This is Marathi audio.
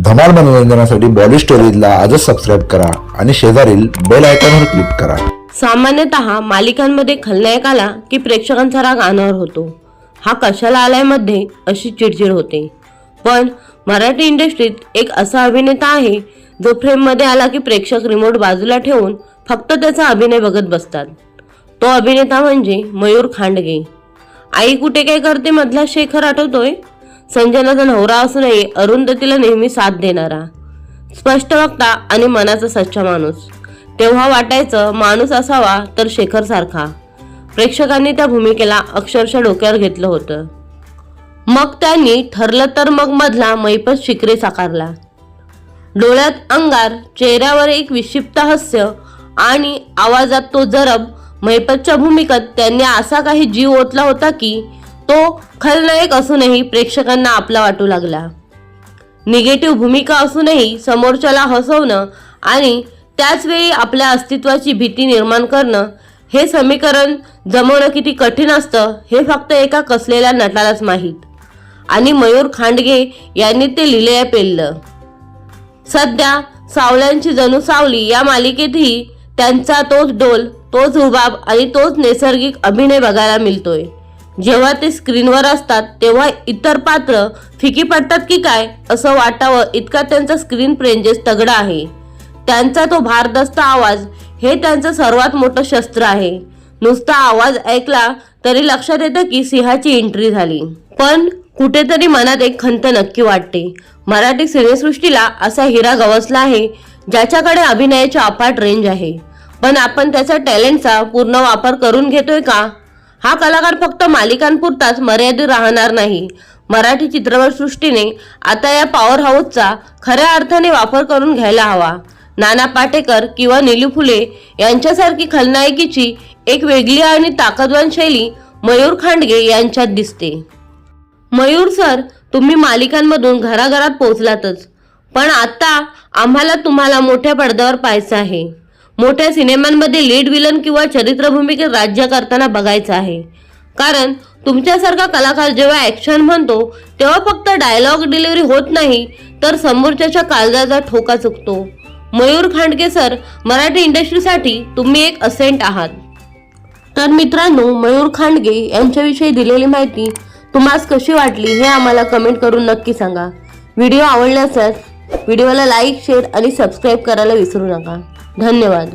धमाल मनोरंजनासाठी बॉली स्टोरीजला आजच सबस्क्राईब करा आणि शेजारील बेल आयकॉनवर क्लिक करा। सामान्यतः मालिकांमध्ये खलनायक आला की प्रेक्षकांचा राग अनावर होतो। हा कशाला आलाय मध्ये अशी चिडचिड होते। पण मराठी इंडस्ट्रीत एक असा अभिनेता आहे जो फ्रेम मध्ये आला की प्रेक्षक रिमोट बाजूला ठेवून फक्त त्याचा अभिनय बघत बसतात। तो अभिनेता म्हणजे मयूर खांडगे। आई कुठे काय करते मधला शेखर आठवतोय? संजनाचा नवरा असूनही अरुंधतीला नेहमी साथ देणारा, स्पष्ट वक्ता आणि मनाचा सच्चा माणूस। तेव्हा वाटायचं माणूस असावा तर शेखर सारखा। प्रेक्षकांनी त्या भूमिकेला अक्षरशः डोक्यावर घेतलं होतं। मग त्यांनी ठरलं तर मग मधला महिपत शिकरे साकारला। डोळ्यात अंगार, चेहऱ्यावर एक विक्षिप्त हास्य आणि आवाजात तो जरब। महिपतच्या भूमिकेत त्यांनी असा काही जीव ओतला होता की तो खलनायक असूनही प्रेक्षकांना आपला वाटू लागला। निगेटिव्ह भूमिका असूनही समोरच्याला हसवणं आणि त्याच वेळी आपल्या अस्तित्वाची भीती निर्माण करणं, हे समीकरण जमवणं किती कठीण असतं हे फक्त एका कसलेल्या नटालाच माहीत। आणि मयूर खांडगे यांनी ते लिहिलेलं पेललं। सध्या सावल्यांची जणू सावली या मालिकेतही त्यांचा तोच डोल, तोच रुबाब आणि तोच नैसर्गिक अभिनय बघायला मिळतोय। जेव्हा ते स्क्रीनवर असतात तेव्हा इतर पात्र फिकी पडतात की काय असं वाटावं इतका त्यांचा स्क्रीन प्रेझेन्स तगडा आहे। त्यांचा तो भारदस्त आवाज हे त्यांचं सर्वात मोठं शस्त्र आहे। नुसता आवाज ऐकला तरी लक्षात येतं की सिंहाची एंट्री झाली। पण कुठेतरी मनात एक खंत नक्की वाटते। मराठी सिनेसृष्टीला असा हिरा गवसला आहे ज्याच्याकडे अभिनयाची अफाट रेंज आहे, पण आपण त्याच्या टॅलेंटचा पूर्ण वापर करून घेतोय का? हा कलाकार फक्त मालिकांपुरताच मर्यादित राहणार नाही। मराठी चित्रपटसृष्टीने आता या पॉवर हाऊसचा खऱ्या अर्थाने वापर करून घ्यायला हवा। नाना पाटेकर किंवा नीलू फुले यांच्यासारखी खलनायकीची एक वेगळी आणि ताकदवान शैली मयूर खांडगे यांच्यात दिसते। मयूर सर, तुम्ही मालिकांमधून घराघरात पोहोचलातच, पण आता आम्हाला तुम्हाला मोठ्या पडद्यावर पाहायचं आहे। मोठ्या सिनेमांमध्ये लीड विलन किंवा चरित्र भूमिकेत राज्य करताना बघायचं आहे। कारण तुमच्यासारखा कलाकार जेव्हा ऍक्शन म्हणतो तेव्हा फक्त डायलॉग डिलिव्हरी होत नाही तर समोरच्याच्या काळजाचा ठोका चुकतो। मयूर खांडगे सर, मराठी इंडस्ट्रीसाठी तुम्ही एक असेंट आहात। तर मित्रांनो, मयूर खांडगे यांच्याविषयी दिलेली माहिती तुम्हाला कशी वाटली हे आम्हाला कमेंट करून नक्की सांगा। व्हिडिओ आवडल्यास व्हिडिओला लाईक, शेअर आणि सबस्क्राईब करायला विसरू नका। धन्यवाद।